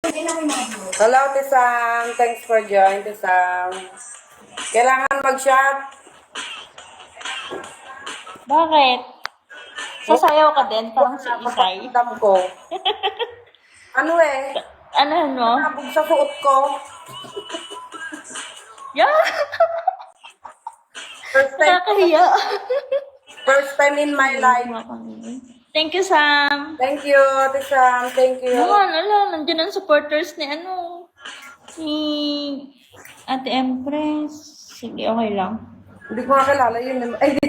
Hello, Tisang. Thanks for joining, Tisang. Kailangan mag-shot. Bakit? Sasayaw ka din, parang si Isay. Paparamdam ko. Ano eh? Ano mo? Nabog sa suot ko. Yeah! First time, Nakakahiya. first time in my life. Thank you, Sam. Thank you, Tisang. Thank you. Nandiyan ang supporters ni ni Ate Empress. Sige, okay lang. Hindi ko nakilala yun. Ay,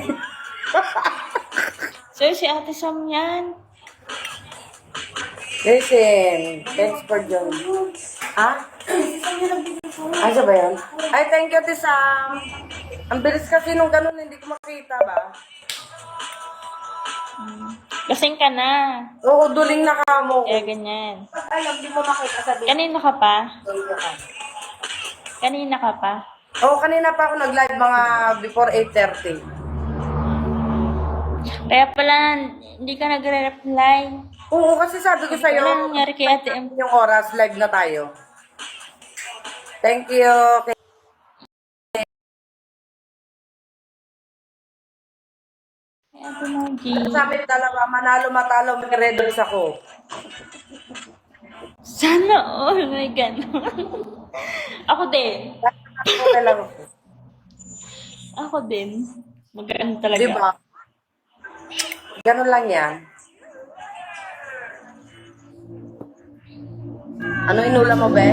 So, si Ate Sam yan. listen. Thanks for joining. Ha? Ay, siya ba yan? Ay, thank you, Tisang. Ang bilis kasi nung ganun, hindi ko makita ba? Kasing ka na. Oo, duling na kamo. Eh, ganyan. Ay, hindi mo makita sabi. Kanina ka pa? Kanina ka pa? Oo, kanina pa ako nag-live mga before 8:30. Kaya pala, hindi ka nagre-reply. Oo, kasi sabi ko sa'yo, Ano nangyari kay Ate Empress? yung oras, live na tayo. Thank you. Kay Ate Margie. Sa amin dalawa, manalo matalo, may red doors ako. Sana all, may ganon. Ako din. Okay lang ako. Ako din. Maganda talaga. Diba? Ganun lang yan. Ano inulam mo, be?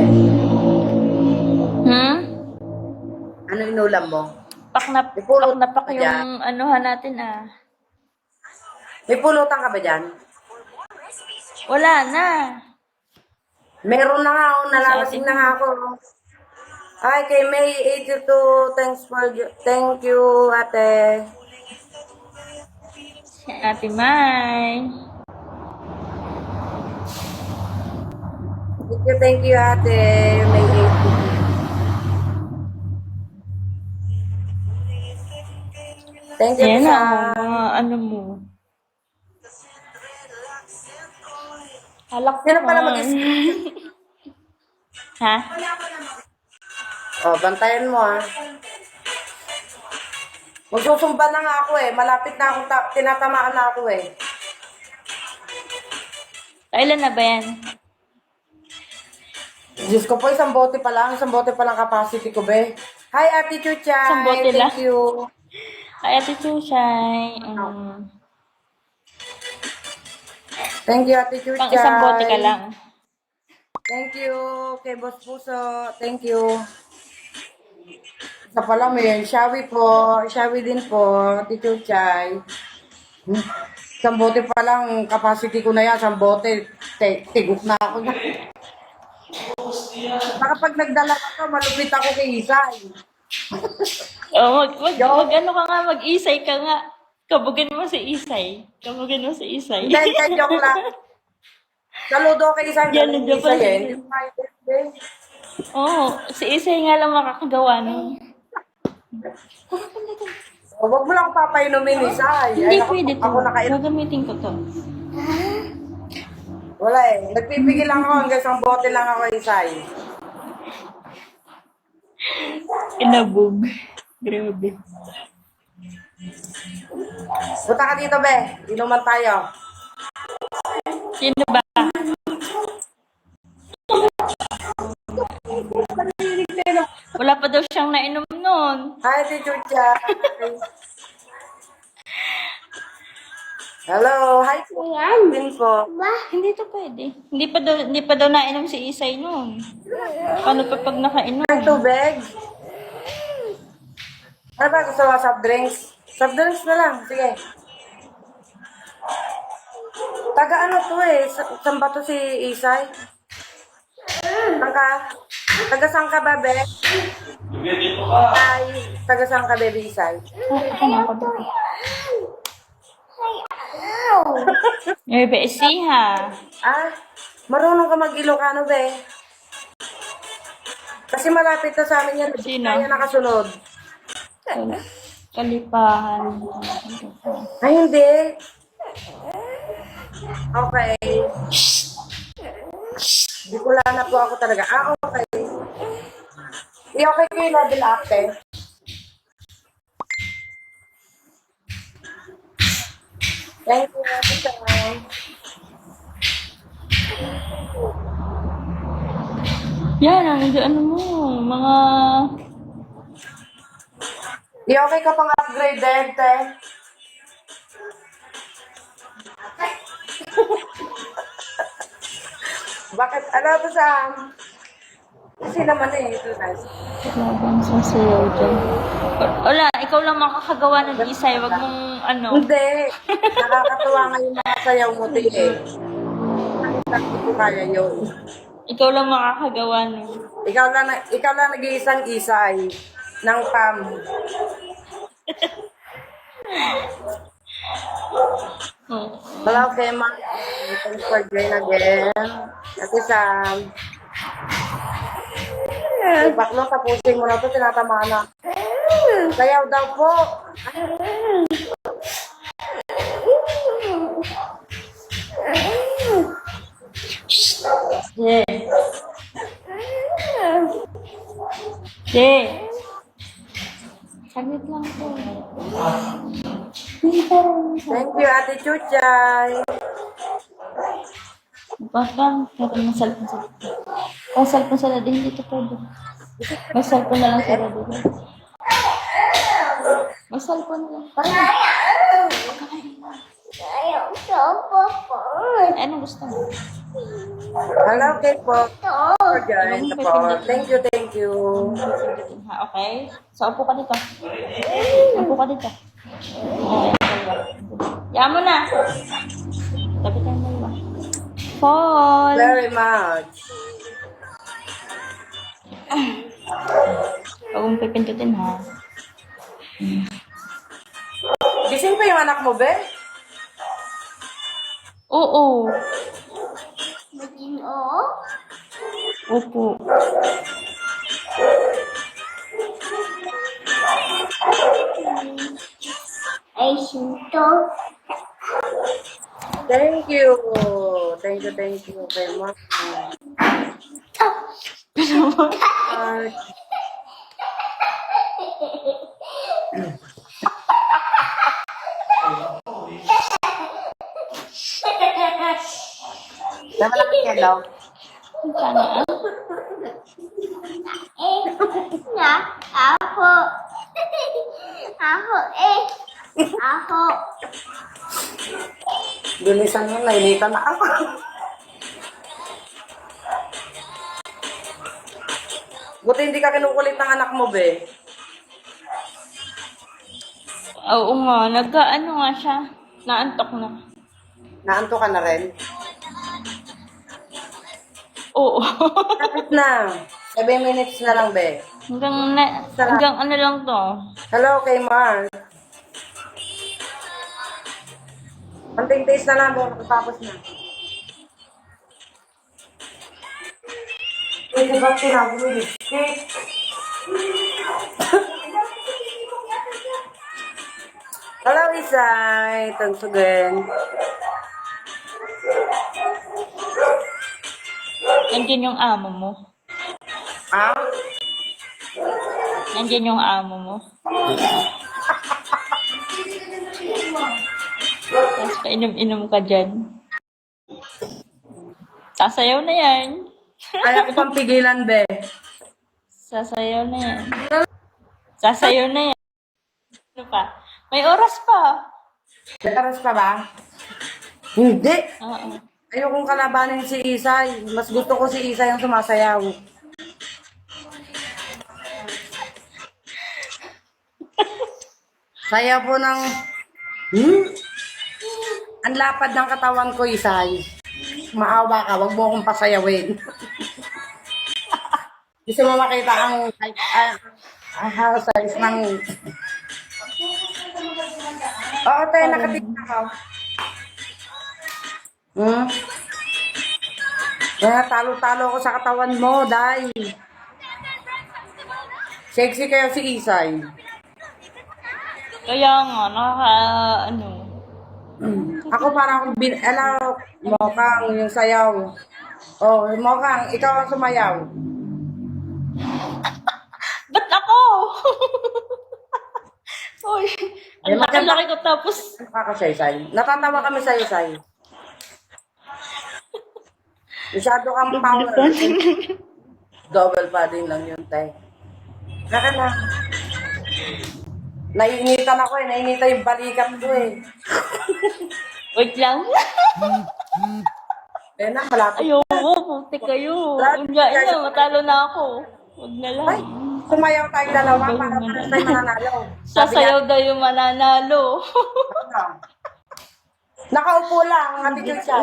Ano inulam mo? Pak na pak yung anuhan natin May pulutan ka ba dyan? Wala na. Meron na nga ako, nalalasing na nga ako. Ay, kay May 82, thank you, ate. Si Ate Mai. Thank you, ate. May 82. Thank you, Yan sa... mga ano mo. Alak Sino pala naman. Ha? Oh, bantayan mo, ha. Magsusumba na nga ako, eh. Malapit na ako, tinatamaan na ako, eh. Kailan na ba yan? Diyos ko po, isang bote pa lang capacity ko, be. Hi, Ate Chuchay. Isang bote lang? Thank you. Ay, Ate Chushay. Thank you, Ate Chuchay. Pang isang bote ka lang. Thank you, kay Boss Puso. Thank you. Isa pala, may Shawi po. Shawi din po, Ate Chuchay. Isang bote pa lang, capacity ko na yan. Isang bote, tigok na ako. Baka pag nagdala ka, malupit ako kay Isay. Oh, mag ano ka nga, mag-isay ka nga. Kabugin mo si Isay. Kabugin mo si Isay. Hindi, joke lang. Saludo kay Isay. Yan, Galing nandiyan pa Isay, si eh. Oo, si Isay nga lang makakagawa nun. Oh, wag mo lang ako papainumin, Isay. Hindi Ay, pwede to. Ako nakainom. Gagamitin ko to. Wala eh. Nagpipigil lang ako hanggang isang bote lang ako, Isay. Inabog. Grabe. Punta ka dito, be. Inuman tayo. Sino ba? Wala pa daw siyang nainom nun. Hi, Teacher Chay. Hello. Hi, Kuya. Din po. Hindi to pwede. Hindi pa daw nainom si Isay nun. Paano pa pag nakainom? Ay, tubig. Ano ba? Gusto mo soft drinks? Soft drinks na lang. Sige. Taga ano to eh? Saan ba to si Isay? Saan ka? Taga saan ka ba, be? Ay, taga saan ka, baby Isay? May beesiha. Ah, marunong ka mag-Ilocano, be? Kasi malapit na sa amin yan. Sino? Kaya nakasunod. Kalipahan. Ay, hindi. Okay. Wala na po ako talaga. Okay. I-okay ko yung level up, eh. Thank you, Tita. Yan, ano mo, mga... I-okay ka pang upgraded, te. Bakit? Ano to sa... Kasi naman ito nice. Laban sa sayaw dyan. Wala, ikaw lang makakagawa ng isay. Wag mong ano. Hindi. Nakakatuwa nga yung mga sayaw mo, te, eh. Hindi ko kaya yun. Ikaw lang makakagawa nun. Ikaw lang nag-iisang isay ng PAM. Oh. Hello, kay Ma. Thanks for joining again. Ate Sam. Baklo, tapusin mo na to, tinatamaan na. Sayaw daw po. Yeah. Yeah. Saglit lang po. Thank you, Ate Chuchay. Baka, pero may cellphone sa kung cellphone sa lado, hindi ito pwede. May cellphone na lang sa lado. May cellphone na lang. Anong gusto mo? Hello, kay po. For joining po. Thank you. Ha, okay? So, upo ka dito. Upo ka dito. Okay, yan mo na. Tabi tayo dalawa. Fall. Very much. Huwag mong pipindutin, ha? Gising pa yung anak mo, be? Oo. Opo. Ay, sinto. Thank you. Thank you kay Ma. Tama lang ang hello. Sana, Na, ako. Ako, Ako. Bilisan mo, nainitan na ako. Buti hindi ka kinukulit ng anak mo, be. oo nga, nagka-ano nga siya. Naantok na. Naanto ka na rin? Oo. Kapit na. 7 minutes na lang, be. hanggang ano lang to. Hello kay Mark. Konting taste na lang, be. Matapos na. Pwede ba tinago mo lipstick? Hello, Isay. Thanks again. Nandiyan yung amo mo. Ah? Nandiyan yung amo mo. Tapos painom-inom ka dyan. Sasayaw na yan. Kaya ko pang pigilan, be. Sasayaw na yan. Sasayaw na yan. Ano pa? May oras pa. Nataras pa ba? Hindi. Oo. Ayokong kalabanin si Isay. Mas gusto ko si Isay ang sumasayaw. Saya po ng... Ang lapad ng katawan ko, Isay. Maawa ka, wag mo akong pasayawin. Gusto mo makita ang size ng... Oo, tayo, nakatignan ka. Talo-talo ako sa katawan mo, Day. Sexy kayo si Isay. Kaya nga, Ako parang akong mokhang yung sayaw. Oh, mukhang ikaw ang sumayaw. Ba't ako? Uy, Eh, ang laki-laki ko tapos Nakakasaysay. Natatawa kami sa'yo, Say. Masyado kang power. Double padding lang yun, Tay. Naka na. Nainitan ako eh. Nainitan yung balikat ko eh. Wait lang. Eh na, malapit. Ayoko, putik kayo. Unyain na, matalo na ako. Huwag na lang. Ay, sumayaw tayong dalawa para para tayo mananalo. Sasayaw daw yung mananalo. Ano? Nakaupo lang, ang attitude siya.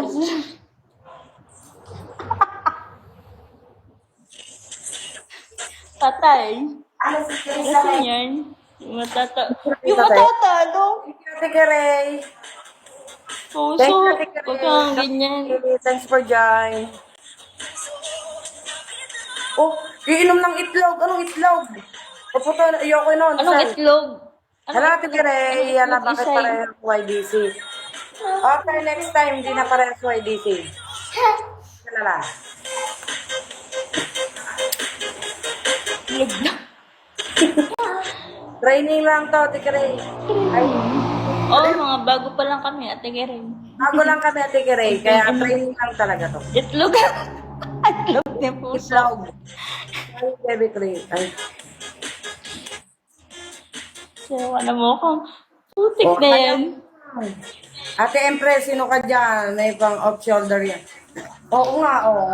Tatay. Ano si Teresa Kasi Ray? yan. Yung matatalo. Ate Ray. Puso. Thank you, Ate Huwag kang ganyan. Thanks for join. Oh, iinom ng itlog. Anong itlog? Paputo, ayoko nun. Anong Saan? itlog? Hello, Ate Ray. Yan na, bakit Isay? parehas YDC? Okay, next time, di na parehas YDC. Kalala. Itlog na. Training lang to, Ate Ray. Ay, Oo, mga bago pa lang kami, Ate Karen. bago lang kami, Ate Ray. Kaya training lang talaga to. Itlog. Itlog ni puso. Itlog. Ay, Baby Ray. Ay. Sayawa na mo akong putik Oh, na yan. Ate Empress, sino ka dyan? May pang off-shoulder yan. Oo nga, oo.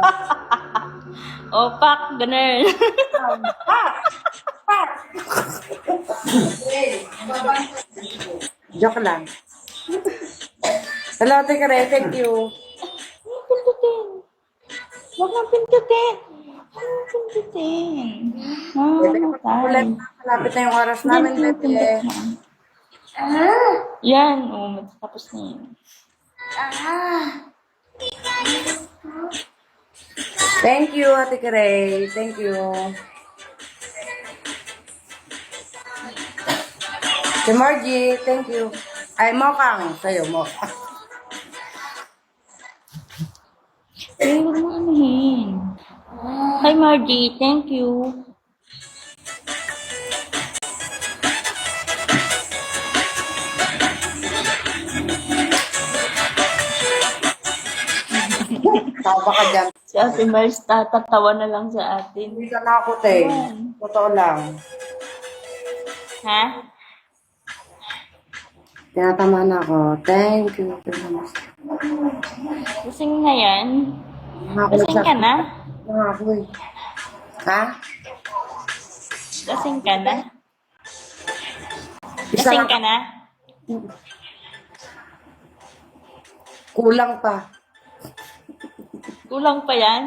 O, pak, ganun. Joke lang. Hello, Ate Ray. Thank you. Pindutin. Huwag nang pindutin. Huwag nang pindutin. Bebe, ulit Tayo. na. Malapit na yung oras namin, Bebe. Yan, matatapos na yun. Thank you, Ate Ray. Thank you. Si Margie, thank you. Ay, Mokang. Sa'yo, Mokang. Eh, huwag mo anuhin. Hi, Margie. Thank you. Tawa ka dyan. Si Ate Mars tatatawa na lang sa atin. Hindi ka na ako, te. Totoo lang. Ha? Tinatama na ako. Thank you. Lasing na yan? Ako Lasing ka na? Ako eh. Ha? Lasing ka na? Isa Lasing lang. ka na? Kulang pa. Kulang pa yan?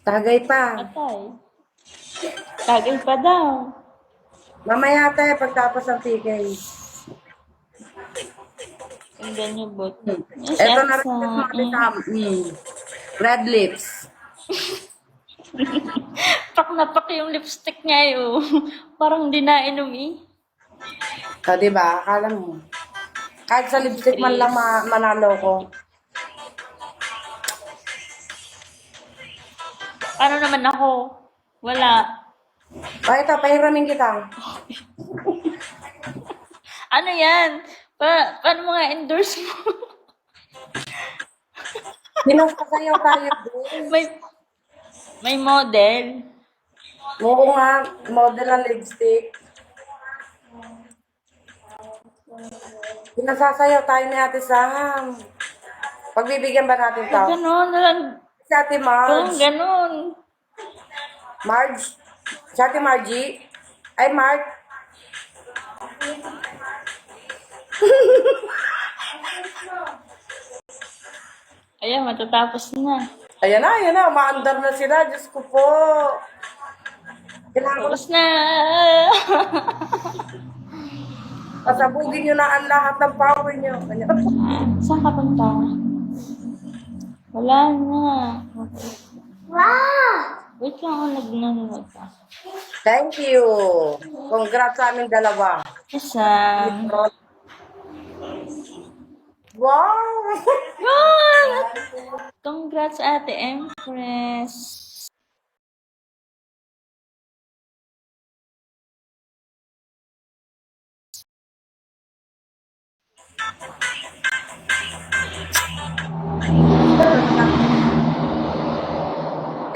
Tagay pa. Atay. Tagay pa daw. Mamaya tayo pagtapos ng PK. Ang ganyan bot. Ito na rin yung mga red lips. Pak na pak yung lipstick niya yun. Parang di nainom eh. O, diba? Akala mo. Kahit sa lipstick man lang manalo ko. Ano naman ako? Wala. O, ito, pahiramin kita. Ano yan? Paano mga endorse mo? Pinasasayaw tayo din. may model. Oo nga, model ang lipstick. Pinasasayaw tayo ni Ate Sam. Pagbibigyan ba natin to? Ganon. Si Ate Parang Marge. ganon. Marge? Si Ate Margie? Ay, Marge. Ayan, matatapos na. Ayan na. Umaandar na sila. Diyos ko po. Kailangan ko Tapos na. pasabugin nyo na ang lahat ng power nyo. Kanya. Saan ka punta? Wala na. Wow! Wait lang, nanonood pa. Thank you. Congrats sa aming dalawa. Isang. Wow! Yay! Congrats, Ate Empress.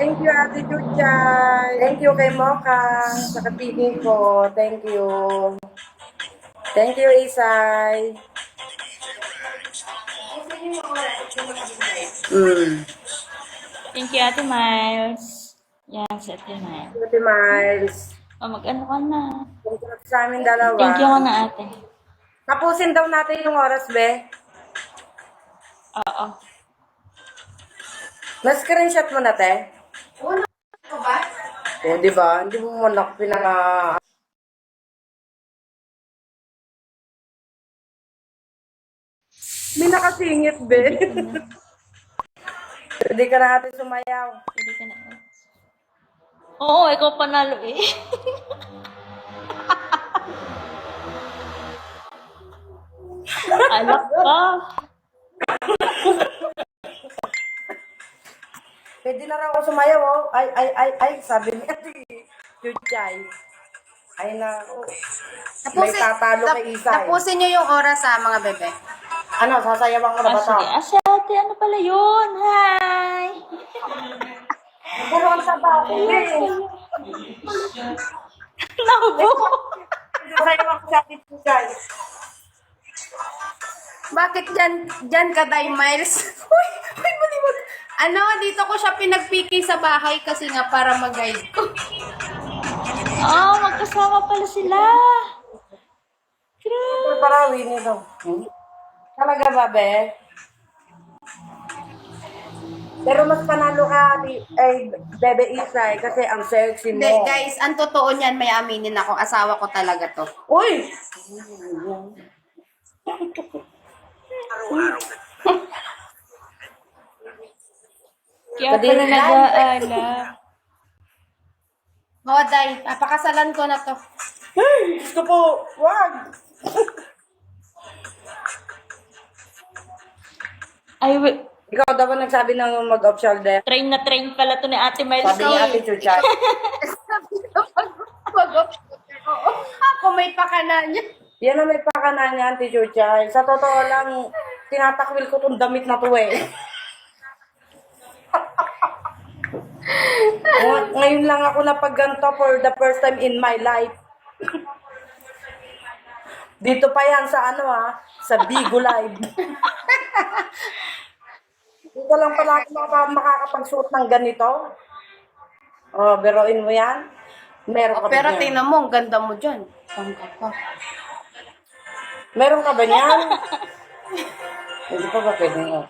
Thank you, Ate Chuchay. Thank you kay Mocha sa kapiling ko. Thank you. Thank you, Isay. Thank you, Ate Miles. Yan, si Ate Miles. Ate Miles. O, mag-ano ka na. Thank you sa amin dalawa. Thank you ka na, ate. Tapusin daw natin yung oras, be. Oo. Na-screenshot mo na, te? Oo, ba? O, di ba? Hindi mo man ako pinaka... May nakasingit, be. Pwede ka na natin sumayaw. Pwede ka na. Oo, ikaw panalo eh. Alak ka. Pwede na raw ako sumayaw, oh. Ay, sabi ni Ate Chuchay. Ay, na, oh. May tatalo kay Isay. Tapusin nyo yung oras sa mga bebe. Ano, sasayawan ko na ba ito? Sige. Si ate, ano pala yun? Hi! Puro ang sabaw. Naubo! Sasayawan ko sa Ate Chuchay. Bakit dyan ka, Day Miles? Uy, malimot. Ano, dito ko siya pinagpiki sa bahay kasi nga para mag-guide ko. Magkasama pala sila. Pero parawin nito. Talaga ba, be? Pero mas panalo ka, Bebe Isay, kasi ang sexy mo. Hindi, guys, ang totoo niyan, may aminin ako. Asawa ko talaga to. Uy! Kaya pala nag-aala. Oo, Day, papakasalan ko na to. Hey! Gusto po! Wag! Ay, wait. Ikaw daw ba nagsabi ng mag-off shoulder? Train na train pala to ni Ate Miles. Sabi ni Ate Chuchay. Oo, ako may pakana niya. Yan ang may pakana niya, Ate Chuchay. Sa totoo lang, tinatakwil ko tong damit na to eh. Ngayon lang ako napagganto for the first time in my life. Dito pa yan sa sa Bigo Live. Dito lang pala ako makakapagsuot ng ganito. Oh, beroin mo yan. Meron ka ba Pero niyan? tingnan mo, ang ganda mo dyan. Saan ka pa? Meron ka ba niyan? Hindi pa ba pwede nga?